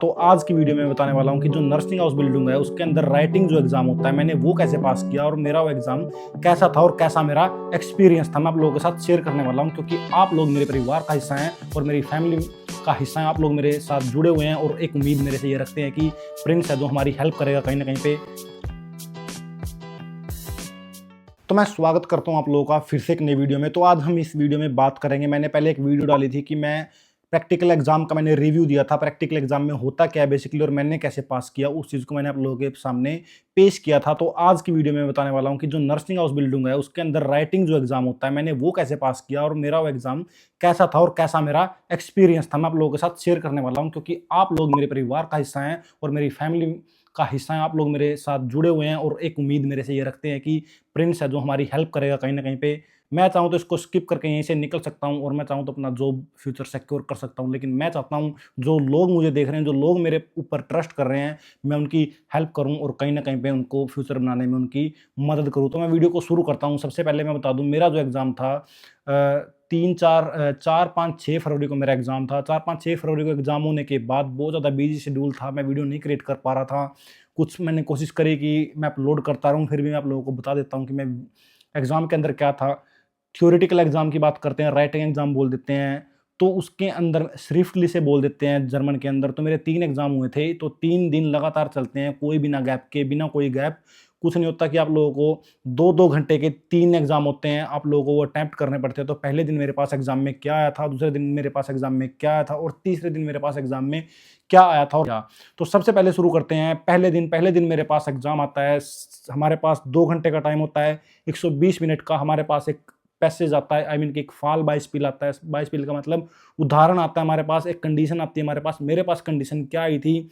तो आज की वीडियो में मैं बताने वाला हूँ कि जो नर्सिंग हाउस बिल्डिंग है उसके अंदर राइटिंग जो एग्जाम होता है मैंने वो कैसे पास किया और मेरा वो एग्जाम कैसा था और कैसा मेरा एक्सपीरियंस था। मैं आप लोगों के साथ शेयर करने वाला हूँ क्योंकि आप लोग मेरे परिवार का हिस्सा हैं और मेरी फैमिली का हिस्सा हैं। आप लोग मेरे साथ जुड़े हुए हैं और एक उम्मीद मेरे से ये रखते हैं कि प्रिंस है जो हमारी हेल्प करेगा कहीं ना कहीं पे। तो मैं स्वागत करता हूँ आप लोगों का फिर से एक नई वीडियो में। तो आज हम इस वीडियो में बात करेंगे, मैंने पहले एक वीडियो डाली थी कि मैं प्रैक्टिकल एग्जाम का मैंने रिव्यू दिया था, प्रैक्टिकल एग्जाम में होता क्या है बेसिकली और मैंने कैसे पास किया, उस चीज़ को मैंने आप लोगों के सामने पेश किया था। तो आज की वीडियो में बताने वाला हूँ कि जो नर्सिंग हाउस बिल्डिंग है उसके अंदर राइटिंग जो एग्जाम होता है मैंने वो कैसे पास किया और मेरा वो एग्जाम कैसा था और कैसा मेरा एक्सपीरियंस था। मैं आप लोगों के साथ शेयर करने वाला हूँ क्योंकि आप लोग मेरे परिवार का हिस्सा हैं और मेरी फैमिली का हिस्सा हैं। आप लोग मेरे साथ जुड़े हुए हैं और एक उम्मीद मेरे से ये रखते हैं कि प्रिंस है जो हमारी हेल्प करेगा कहीं ना कहीं पे। मैं चाहूँ तो इसको स्किप करके यहीं से निकल सकता हूँ और मैं चाहूँ तो अपना जॉब फ्यूचर सिक्योर कर सकता हूँ, लेकिन मैं चाहता हूँ जो लोग मुझे देख रहे हैं, जो लोग मेरे ऊपर ट्रस्ट कर रहे हैं, मैं उनकी हेल्प करूँ और कहीं ना कहीं पे उनको फ्यूचर बनाने में उनकी मदद करूँ। तो मैं वीडियो को शुरू करता हूँ। सबसे पहले मैं बता दूँ मेरा जो एग्ज़ाम था 4-5-6 फरवरी को मेरा एग्ज़ाम था। 4-5-6 फरवरी को एग्ज़ाम होने के बाद बहुत ज़्यादा बिजी शेड्यूल था, मैं वीडियो नहीं क्रिएट कर पा रहा था। कुछ मैंने कोशिश करी कि मैं अपलोड करता रहूँ, फिर भी मैं आप लोगों को बता देता हूँ कि मैं एग्ज़ाम के अंदर क्या था। थ्योरेटिकल एग्ज़ाम की बात करते हैं, राइटिंग एग्ज़ाम बोल देते हैं, तो उसके अंदर श्रिफ्टली से बोल देते हैं जर्मन के अंदर। तो मेरे 3 एग्ज़ाम हुए थे, तो 3 दिन लगातार चलते हैं, कोई बिना गैप के, बिना कोई गैप। कुछ नहीं होता कि आप लोगों को 2-2 घंटे के 3 एग्ज़ाम होते हैं, आप लोगों को वो अटेम्प्ट करने पड़ते हैं। तो पहले दिन मेरे पास एग्ज़ाम में क्या आया था, दूसरे दिन मेरे पास एग्ज़ाम में क्या आया था और तीसरे दिन मेरे पास एग्ज़ाम में क्या आया था और क्या। तो सबसे पहले शुरू करते हैं पहले दिन मेरे पास एग्ज़ाम आता है। हमारे पास 2 घंटे का टाइम होता है, 120 मिनट का। हमारे पास एक पैसेज आता है, आई मीन कि एक फाल बाइस्पिल आता है। बाइस्पिल का मतलब उदाहरण आता है हमारे पास, एक कंडीशन आती है हमारे पास। मेरे पास कंडीशन क्या आई थी,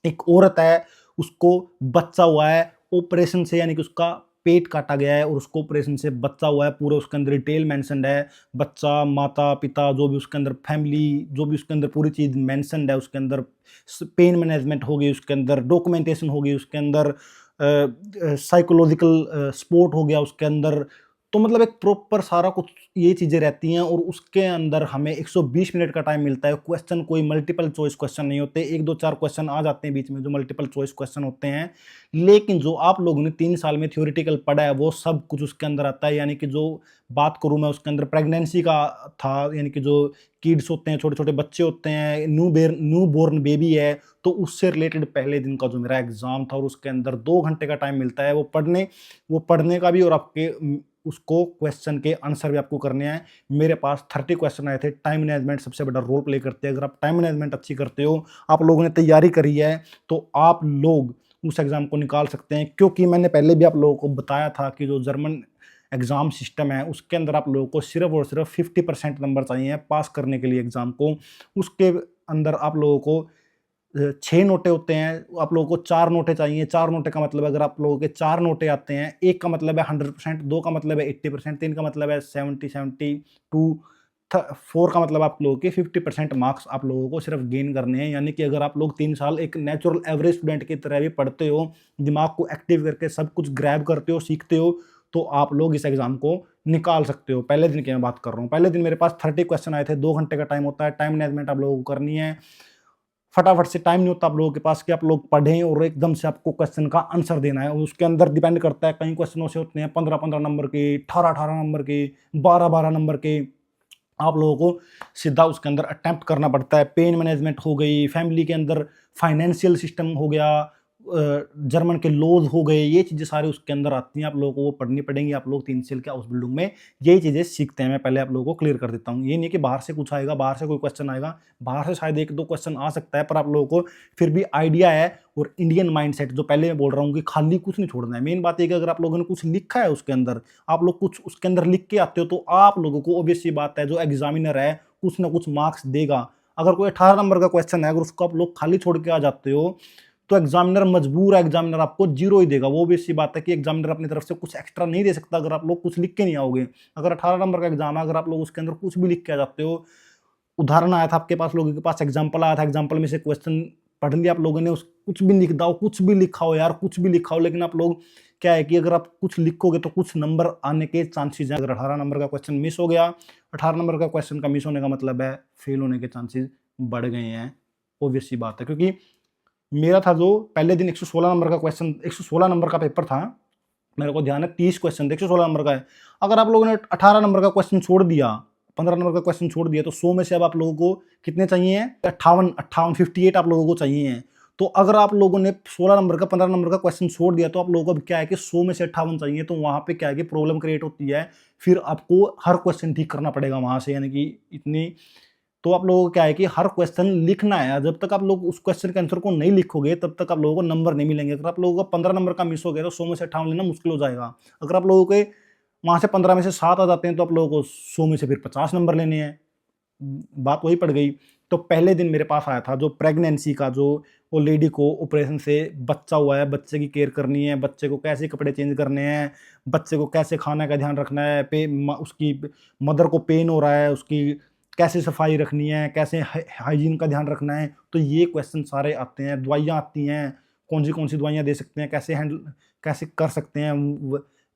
एक औरत है, उसको बच्चा हुआ है ऑपरेशन से, यानी कि उसका पेट काटा गया है और उसको ऑपरेशन से बच्चा हुआ है। पूरा उसके अंदर डिटेल मेंशन्ड है, बच्चा, माता पिता, जो भी उसके अंदर फैमिली, जो भी उसके अंदर पूरी चीज़ मेंशन्ड है। उसके अंदर पेन मैनेजमेंट हो गई, उसके अंदर डॉक्यूमेंटेशन हो गई, उसके अंदर साइकोलॉजिकल सपोर्ट हो गया उसके अंदर। तो मतलब एक प्रॉपर सारा कुछ ये चीज़ें रहती हैं और उसके अंदर हमें 120 मिनट का टाइम मिलता है। क्वेश्चन कोई मल्टीपल चॉइस क्वेश्चन नहीं होते, 1 2 4 क्वेश्चन आ जाते हैं बीच में जो मल्टीपल चॉइस क्वेश्चन होते हैं। लेकिन जो आप लोगों ने 3 साल में थ्योरेटिकल पढ़ा है वो सब कुछ उसके अंदर आता है। यानी कि जो बात करूँ मैं उसके अंदर प्रेगनेंसी का था, यानी कि जो किड्स होते हैं, छोटे-छोटे बच्चे होते हैं, न्यू बोर्न बेबी है, तो उससे रिलेटेड पहले दिन का जो मेरा एग्ज़ाम था और उसके अंदर 2 घंटे का टाइम मिलता है वो पढ़ने का भी और आपके उसको क्वेश्चन के आंसर भी आपको करने हैं। मेरे पास 30 क्वेश्चन आए थे। टाइम मैनेजमेंट सबसे बड़ा रोल प्ले करते हैं। अगर आप टाइम मैनेजमेंट अच्छी करते हो, आप लोगों ने तैयारी करी है, तो आप लोग उस एग्ज़ाम को निकाल सकते हैं। क्योंकि मैंने पहले भी आप लोगों को बताया था कि जो जर्मन एग्ज़ाम सिस्टम है उसके अंदर आप लोगों को सिर्फ़ और सिर्फ 50% नंबर चाहिए पास करने के लिए एग्ज़ाम को। उसके अंदर आप लोगों को 6 नोटे होते हैं, आप लोगों को 4 नोटे चाहिए। 4 नोटे का मतलब अगर आप लोगों के 4 नोटे आते हैं, 1 का मतलब है 100%, 2 का मतलब है 80%, 3 का मतलब है 70-72, 4 का मतलब आप लोगों के 50% मार्क्स आप लोगों को सिर्फ गेन करने हैं। यानी कि अगर आप लोग 3 साल एक नेचुरल एवरेज स्टूडेंट की तरह भी पढ़ते हो, दिमाग को एक्टिव करके सब कुछ ग्रैब करते हो, सीखते हो, तो आप लोग इस एग्ज़ाम को निकाल सकते हो। पहले दिन की मैं बात कर रहा हूँ। पहले दिन मेरे पास 30 क्वेश्चन आए थे, 2 घंटे का टाइम होता है। टाइम मैनेजमेंट आप लोगों को करनी है। फटाफट से, टाइम नहीं होता आप लोगों के पास कि आप लोग पढ़ें और एकदम से आपको क्वेश्चन का आंसर देना है। और उसके अंदर डिपेंड करता है, कई क्वेश्चनों से होते हैं 15-15 नंबर के, 18-18 नंबर के, 12-12 नंबर के। आप लोगों को सीधा उसके अंदर अटेम्प्ट करना पड़ता है। पेन मैनेजमेंट हो गई, फैमिली के अंदर फाइनेंशियल सिस्टम हो गया, जर्मन के लॉज हो गए, ये चीज़ें सारी उसके अंदर आती हैं। आप लोगों को वो पढ़नी पड़ेंगी। आप लोग 3 साल के उस बिल्डिंग में यही चीज़ें सीखते हैं। मैं पहले आप लोगों को क्लियर कर देता हूँ। ये नहीं कि बाहर से कुछ आएगा, बाहर से कोई क्वेश्चन आएगा, बाहर से शायद 1-2 क्वेश्चन आ सकता है, पर आप लोगों को फिर भी आइडिया है। और इंडियन माइंडसेट जो पहले मैं बोल रहा हूँ कि खाली कुछ नहीं छोड़ना है। मेन बात ये कि अगर आप लोगों ने कुछ लिखा है उसके अंदर, आप लोग कुछ उसके अंदर लिख के आते हो, तो आप लोगों को ऑब्वियस सी बात है जो एग्जामिनर है कुछ ना कुछ मार्क्स देगा। अगर कोई 18 नंबर का क्वेश्चन है, अगर उसको आप लोग खाली छोड़ के आ जाते हो, तो एग्जामिनर मजबूर है, एग्जामिनर आपको 0 ही देगा। वो भी सी बात है कि एग्जामिनर अपनी तरफ से कुछ एक्स्ट्रा नहीं दे सकता अगर आप लोग कुछ लिख के नहीं आओगे। अगर 18 नंबर का एग्जाम है, अगर आप लोग उसके अंदर कुछ भी लिख के आ जाते हो, उदाहरण आया था आपके पास, लोगों के पास एग्जाम्पल आया था, एग्जाम्पल में से क्वेश्चन पढ़ लिया आप लोगों ने, उस कुछ भी लिख दो, कुछ भी लिखा हो यार, कुछ भी लिखा हो, लेकिन आप लोग क्या है कि अगर आप कुछ लिखोगे तो कुछ नंबर आने के चांसेस हैं। अगर 18 नंबर का क्वेश्चन मिस हो गया, 18 नंबर का क्वेश्चन का मिस होने का मतलब है फेल होने के चांसेस बढ़ गए हैं। ऑब्वियस सी बात है, क्योंकि मेरा था जो पहले दिन 116 नंबर का क्वेश्चन, 116 नंबर का पेपर था, मेरे को ध्यान है 30 क्वेश्चन थे, 116 नंबर का है। अगर आप लोगों ने 18 नंबर का क्वेश्चन छोड़ दिया, 15 नंबर का क्वेश्चन छोड़ दिया, तो 100 में से अब आप लोगों को कितने चाहिए हैं? 58 आप लोगों को चाहिए हैं। तो अगर आप लोगों ने 16 नंबर का 15 नंबर का क्वेश्चन छोड़ दिया, तो आप लोगों को अब क्या है कि 100 में से 58 चाहिए। तो वहां पे क्या है कि प्रॉब्लम क्रिएट होती है, फिर आपको हर क्वेश्चन ठीक करना पड़ेगा वहां से, यानी कि इतनी। तो आप लोगों को क्या है कि हर क्वेश्चन लिखना है। जब तक आप लोग उस क्वेश्चन के आंसर को नहीं लिखोगे, तब तक आप लोगों को नंबर नहीं मिलेंगे। अगर आप लोगों को 15 नंबर का मिस हो गया, तो 100 में से 58 लेना मुश्किल हो जाएगा। अगर आप लोगों के वहां से 15 में से 7 आ जाते हैं, तो आप लोगों को 100 में से फिर 50 नंबर लेने हैं। बात वही पड़ गई। तो पहले दिन मेरे पास आया था जो प्रेगनेंसी का, जो वो लेडी को ऑपरेशन से बच्चा हुआ है, बच्चे की केयर करनी है, बच्चे को कैसे कपड़े चेंज करने हैं, बच्चे को कैसे खाने का ध्यान रखना है, उसकी मदर को पेन हो रहा है, उसकी कैसे सफाई रखनी है, कैसे हाइजीन का ध्यान रखना है। तो ये क्वेश्चन सारे आते हैं। दवाइयाँ आती हैं, कौन सी दवाइयाँ दे सकते हैं, कैसे हैंडल कैसे कर सकते हैं।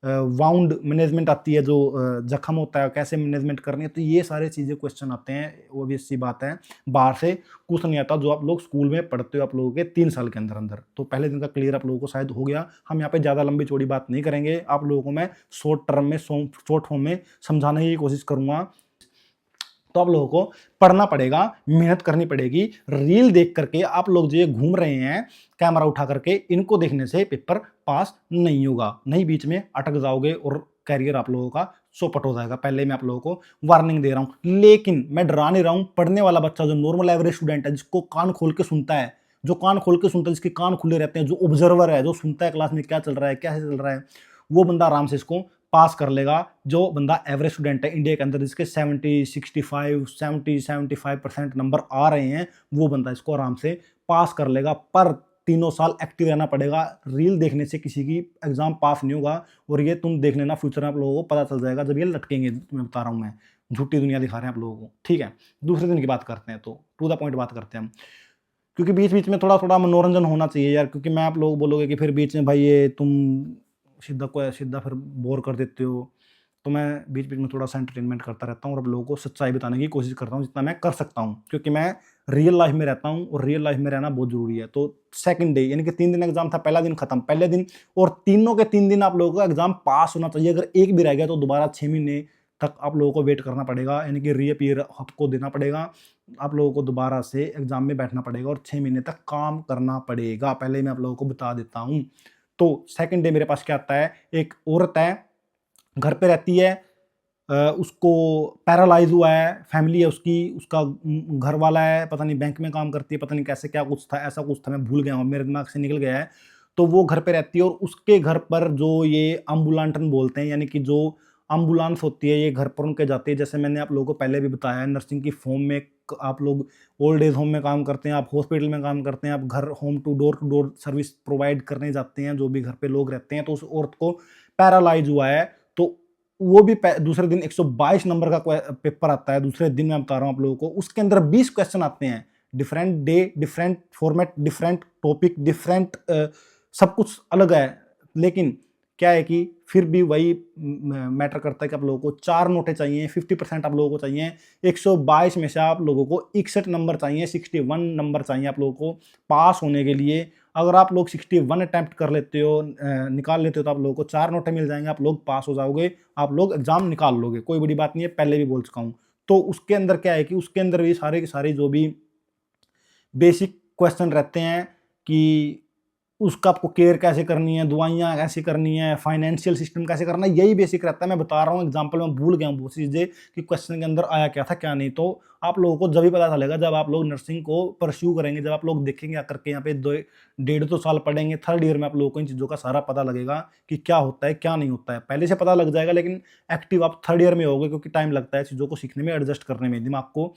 वाउंड मैनेजमेंट आती है, जो जख्म होता है कैसे मैनेजमेंट करनी है। तो ये सारे चीज़ें क्वेश्चन आते हैं, ऑब्वियस सी बात है। बाहर से कुछ नहीं आता, जो आप लोग स्कूल में पढ़ते हो आप लोगों के 3 साल के अंदर अंदर। तो पहले दिन का क्लियर आप लोगों को शायद हो गया। हम यहाँ पे ज़्यादा लंबी चौड़ी बात नहीं करेंगे, आप लोगों को मैं शॉर्ट टर्म में, शॉर्ट फॉर्म में समझाने की कोशिश करूँगा। तो आप लोगों को पढ़ना पड़ेगा, मेहनत करनी पड़ेगी। रील देख करके आप लोग जो ये घूम रहे हैं कैमरा उठा करके, इनको देखने से पेपर पास नहीं होगा, नहीं बीच में अटक जाओगे और कैरियर आप लोगों का चौपट हो जाएगा। पहले मैं आप लोगों को वार्निंग दे रहा हूं, लेकिन मैं डरा नहीं रहा हूं। पढ़ने वाला बच्चा, जो नॉर्मल एवरेज स्टूडेंट है, जिसको कान खोल के सुनता है, जो कान खोल के सुनता है, जिसके कान खुले रहते हैं, जो ऑब्जर्वर है, जो सुनता है क्लास में क्या चल रहा है, कैसे चल रहा है, वो बंदा आराम से इसको पास कर लेगा। जो बंदा एवरेज स्टूडेंट है इंडिया के अंदर, जिसके 70-65 नंबर आ रहे हैं, वो बंदा इसको आराम से पास कर लेगा। पर तीनों साल एक्टिव रहना पड़ेगा। रील देखने से किसी की एग्जाम पास नहीं होगा। और ये तुम देख लेना, फ्यूचर में आप लोगों को पता चल जाएगा जब ये लटकेंगे। मैं बता रहा हूँ, मैं झूठी दुनिया दिखा रहे हैं आप लोगों को, ठीक है। दूसरे दिन की बात करते हैं, तो टू द पॉइंट बात करते हैं हम, क्योंकि बीच बीच में थोड़ा थोड़ा मनोरंजन होना चाहिए यार। क्योंकि मैं आप लोग बोलोगे कि फिर बीच में भाई ये तुम सीधा फिर बोर कर देते हो। तो मैं बीच बीच में थोड़ा सा एंटरटेनमेंट करता रहता हूँ और आप लोगों को सच्चाई बताने की कोशिश करता हूँ जितना मैं कर सकता हूँ, क्योंकि मैं रियल लाइफ में रहता हूँ और रियल लाइफ में रहना बहुत जरूरी है। तो सेकंड डे, यानी कि 3 दिन एग्जाम था, पहला दिन खत्म, पहले दिन और तीनों के 3 दिन आप लोगों को एग्जाम पास होना चाहिए। अगर एक भी रह गया तो दोबारा 6 महीने तक आप लोगों को वेट करना पड़ेगा, यानी कि रीअपीयर आपको देना पड़ेगा। आप लोगों को दोबारा से एग्जाम में बैठना पड़ेगा और 6 महीने तक काम करना पड़ेगा। पहले मैं आप लोगों को बता देता हूँ। तो सेकंड डे मेरे पास क्या आता है, एक औरत है, घर पे रहती है, उसको पैरालाइज हुआ है, फैमिली है उसकी, उसका घर वाला है, पता नहीं बैंक में काम करती है, पता नहीं कैसे क्या कुछ था, ऐसा कुछ था, मैं भूल गया हूँ, मेरे दिमाग से निकल गया है। तो वो घर पे रहती है और उसके घर पर जो ये एम्बुलेंटन बोलते हैं, यानी कि जो एम्बुलेंस होती है, ये घर पर उनके जाती है। जैसे मैंने आप लोगों को पहले भी बताया है, नर्सिंग की फॉर्म में आप लोग ओल्ड एज होम में काम करते हैं, आप हॉस्पिटल में काम करते हैं, आप घर home to door service provide करने जाते हैं, जो भी घर पे लोग रहते हैं। तो उस औरत को पैरालाइज हुआ है, तो वो भी दूसरे दिन 122 नंबर का पेपर आता है। दूसरे दिन मैं बता रहा हूँ आप लोगों को, उसके अंदर 20 क्वेश्चन आते हैं। Different day, different format, different topic, different सब कुछ अलग है। लेकिन क्या है कि फिर भी वही मैटर करता है कि आप लोगों को 4 नोटें चाहिए, 50% आप लोगों को चाहिए। 122 में से आप लोगों को 61 नंबर चाहिए, 61 नंबर चाहिए आप लोगों को पास होने के लिए। अगर आप लोग 61 अटैम्प्ट कर लेते हो, निकाल लेते हो, तो आप लोगों को 4 नोटें मिल जाएंगे, आप लोग पास हो जाओगे, आप लोग एग्जाम निकाल लोगे, कोई बड़ी बात नहीं है, पहले भी बोल चुका हूँ। तो उसके अंदर क्या है कि उसके अंदर भी सारे के सारे जो भी बेसिक क्वेश्चन रहते हैं कि उसका आपको केयर कैसे करनी है, दवाइयाँ कैसे करनी है, फाइनेंशियल सिस्टम कैसे करना है, यही बेसिक रहता है। मैं बता रहा हूँ एग्जाम्पल, मैं भूल गया हूँ बहुत चीज़ें कि क्वेश्चन के अंदर आया क्या था क्या नहीं। तो आप लोगों को जब भी पता चलेगा, जब आप लोग नर्सिंग को परस्यू करेंगे, जब आप लोग देखेंगे आकर के यहाँ पे 1.5-2 साल पढ़ेंगे, थर्ड ईयर में आप लोगों को इन चीज़ों का सारा पता लगेगा कि क्या होता है क्या नहीं होता है। पहले से पता लग जाएगा, लेकिन एक्टिव आप थर्ड ईयर में होगे, क्योंकि टाइम लगता है चीज़ों को सीखने में, एडजस्ट करने में, दिमाग को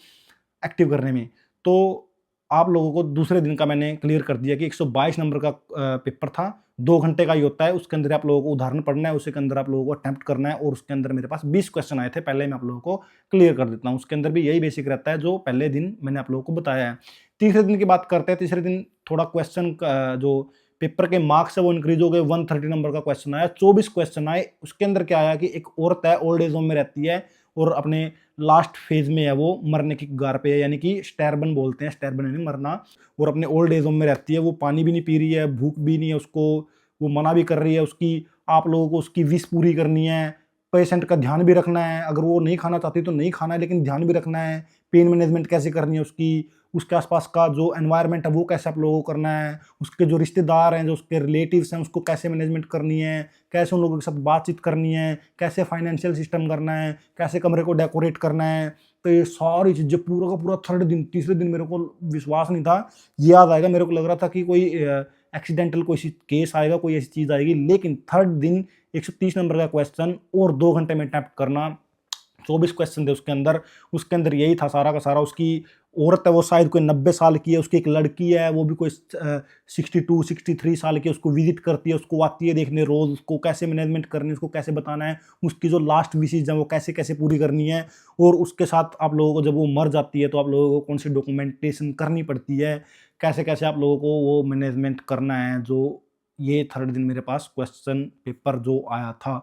एक्टिव करने में। तो आप लोगों को दूसरे दिन का मैंने क्लियर कर दिया कि 122 नंबर का पेपर था, 2 घंटे का ही होता है। उसके अंदर आप लोगों को उदाहरण पढ़ना है, उसके अंदर आप लोगों को अटेम्प्ट करना है, और उसके अंदर मेरे पास 20 क्वेश्चन आए थे। पहले मैं आप लोगों को क्लियर कर देता हूँ। उसके अंदर भी यही बेसिक रहता है जो पहले दिन मैंने आप लोगों को बताया है। तीसरे दिन की बात करते हैं। तीसरे दिन थोड़ा क्वेश्चन का जो पेपर के मार्क्स है वो इंक्रीज हो गए। 130 नंबर का क्वेश्चन आया, 24 क्वेश्चन आए। उसके अंदर क्या आया कि एक औरत है, ओल्ड एज होम में रहती है, और अपने लास्ट फेज में है, वो मरने की कगार पे है, यानी कि स्टैरबन बोलते हैं, स्टैरबन यानी मरना। और अपने ओल्ड एज होम में रहती है, वो पानी भी नहीं पी रही है, भूख भी नहीं है उसको, वो मना भी कर रही है उसकी, आप लोगों को उसकी विश पूरी करनी है, पेशेंट का ध्यान भी रखना है, अगर वो नहीं खाना चाहती तो नहीं खाना है, लेकिन ध्यान भी रखना है, पेन मैनेजमेंट कैसे करनी है उसकी, उसके आसपास का जो एनवायरनमेंट है वो कैसे आप लोगों को करना है, उसके जो रिश्तेदार हैं, जो उसके रिलेटिव्स हैं, उसको कैसे मैनेजमेंट करनी है, कैसे उन लोगों के साथ बातचीत करनी है, कैसे फाइनेंशियल सिस्टम करना है, कैसे कमरे को डेकोरेट करना है। तो ये सारी चीज़ें पूरा का पूरा थर्ड दिन, तीसरे दिन मेरे को विश्वास नहीं था, याद आएगा, मेरे को लग रहा था कि कोई एक्सीडेंटल कोई केस आएगा, कोई ऐसी चीज़ आएगी, लेकिन थर्ड दिन 130 नंबर का क्वेश्चन और 2 घंटे में अटेम्प्ट करना, 24 क्वेश्चन थे उसके अंदर यही था सारा का सारा। उसकी औरत है वो शायद कोई 90 साल की है, उसकी एक लड़की है वो भी कोई 62-63 साल की है, उसको विजिट करती है, उसको आती है देखने रोज, उसको कैसे मैनेजमेंट करनी है, उसको कैसे बताना है, उसकी जो लास्ट विशेज है वो कैसे कैसे पूरी करनी है, और उसके साथ आप लोगों को जब वो मर जाती है तो आप लोगों को कौन सी डॉक्यूमेंटेशन करनी पड़ती है, कैसे कैसे आप लोगों को वो मैनेजमेंट करना है। जो ये थर्ड दिन मेरे पास क्वेश्चन पेपर जो आया था,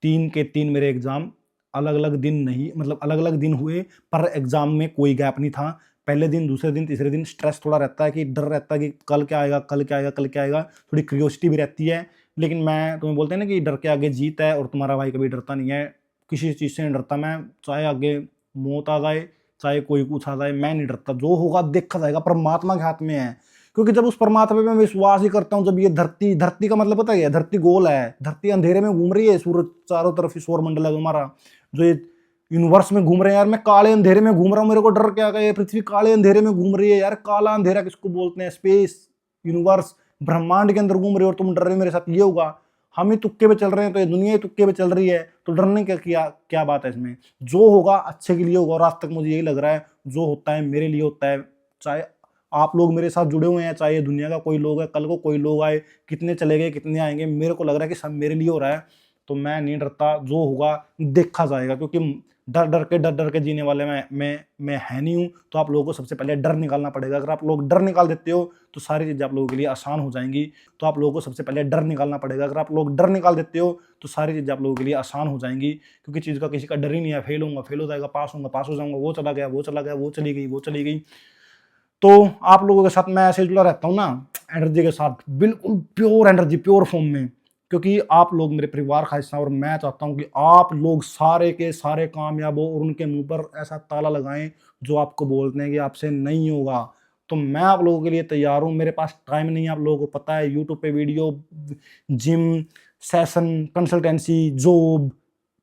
3 के 3 मेरे एग्ज़ाम अलग-अलग दिन नहीं, मतलब अलग-अलग दिन हुए, पर एग्ज़ाम में कोई गैप नहीं था। पहले दिन, दूसरे दिन, तीसरे दिन स्ट्रेस थोड़ा रहता है, कि डर रहता है कि कल क्या आएगा, कल क्या आएगा, कल क्या आएगा? थोड़ी क्यूरियोसिटी भी रहती है। लेकिन मैं, तुम्हें बोलते हैं ना कि डर के आगे जीत है, और तुम्हारा भाई कभी डरता नहीं है। किसी चीज़ से नहीं डरता मैं, चाहे आगे मौत आ जाए, चाहे कोई कुछ आ जाए, मैं नहीं डरता। जो होगा देखा जाएगा, परमात्मा के हाथ में है। क्योंकि जब उस परमात्मा पे मैं विश्वास ही करता हूँ, जब ये धरती का मतलब पता है, धरती गोल है, धरती अंधेरे में घूम रही है, सूरज चारों तरफ ही सौर मंडल है हमारा, जो ये यूनिवर्स में घूम रहे हैं यार, मैं काले अंधेरे में घूम रहा हूँ, मेरे को डर क्या, ये पृथ्वी काले अंधेरे में घूम रही है यार, काला अंधेरा किसको बोलते हैं, स्पेस, यूनिवर्स, ब्रह्मांड के अंदर घूम रही हो और तुम डर रहे हो मेरे साथ, ये होगा। हम ही तुक्के पे चल रहे हैं, तो ये दुनिया ही तुक्के पे चल रही है, तो डरने क्या बात है इसमें। जो होगा अच्छे के लिए होगा, और आज तक मुझे यही लग रहा है, जो होता है मेरे लिए होता है। चाहे आप लोग मेरे साथ जुड़े हुए हैं, चाहे ये दुनिया का कोई लोग है, कल को कोई लोग आए, कितने चले गए, कितने आएंगे, मेरे को लग रहा है कि सब मेरे लिए हो रहा है, तो मैं नहीं डरता। जो होगा देखा जाएगा, क्योंकि डर डर के जीने वाले मैं है नहीं हूँ। तो आप लोगों को सबसे पहले डर निकालना पड़ेगा। अगर आप लोग डर निकाल देते हो तो सारी चीज़ें आप लोगों के लिए आसान हो जाएंगी। तो आप लोगों को सबसे पहले डर निकालना पड़ेगा। अगर आप लोग डर निकाल देते हो तो सारी चीज़ें आप लोगों के लिए आसान हो जाएंगी, क्योंकि चीज़ का किसी का डर ही नहीं है। फेल होऊंगा, फेल हो जाएगा, पास होऊंगा, पास हो जाऊंगा, वो चला गया, वो चला गया, वो चली गई, वो चली गई। तो आप लोगों के साथ मैं ऐसे जुड़ा रहता हूँ ना, एनर्जी के साथ, बिल्कुल प्योर एनर्जी, प्योर फॉर्म में, क्योंकि आप लोग मेरे परिवार का हिस्सा हैं, और मैं चाहता हूँ कि आप लोग सारे के सारे कामयाब हो और उनके मुंह पर ऐसा ताला लगाएं जो आपको बोलते हैं कि आपसे नहीं होगा। तो मैं आप लोगों के लिए तैयार हूँ। मेरे पास टाइम नहीं है, आप लोगों को पता है, यूट्यूब पे video, gym session, consultancy, job,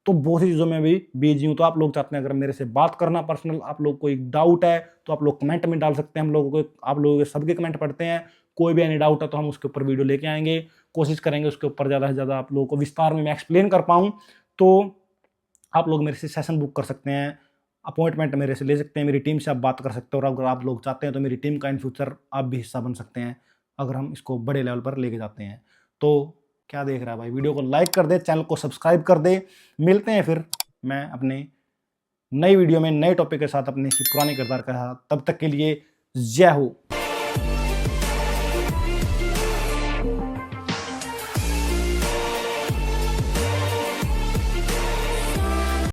तो बहुत सी चीज़ों में भी बिजी हूँ। तो आप लोग चाहते हैं अगर मेरे से बात करना पर्सनल, आप लोग को एक डाउट है तो आप लोग कमेंट में डाल सकते हैं। हम लोगों को, आप लोगों के सबके कमेंट पढ़ते हैं, कोई भी एनी डाउट है तो हम उसके ऊपर वीडियो लेके आएंगे, कोशिश करेंगे उसके ऊपर ज़्यादा से ज़्यादा आप लोगों को विस्तार में मैं एक्सप्लेन कर पाऊँ। तो आप लोग मेरे से सेशन बुक कर सकते हैं, अपॉइंटमेंट मेरे से ले सकते हैं, मेरी टीम से आप बात कर सकते हो, और अगर आप लोग चाहते हैं तो मेरी टीम का इन फ्यूचर आप भी हिस्सा बन सकते हैं, अगर हम इसको बड़े लेवल पर लेके जाते हैं। तो क्या देख रहा है भाई, वीडियो को लाइक कर दे, चैनल को सब्सक्राइब कर दे। मिलते हैं फिर मैं अपने नई वीडियो में नए टॉपिक के साथ, अपने इसी पुराने किरदार के साथ। तब तक के लिए जय हो।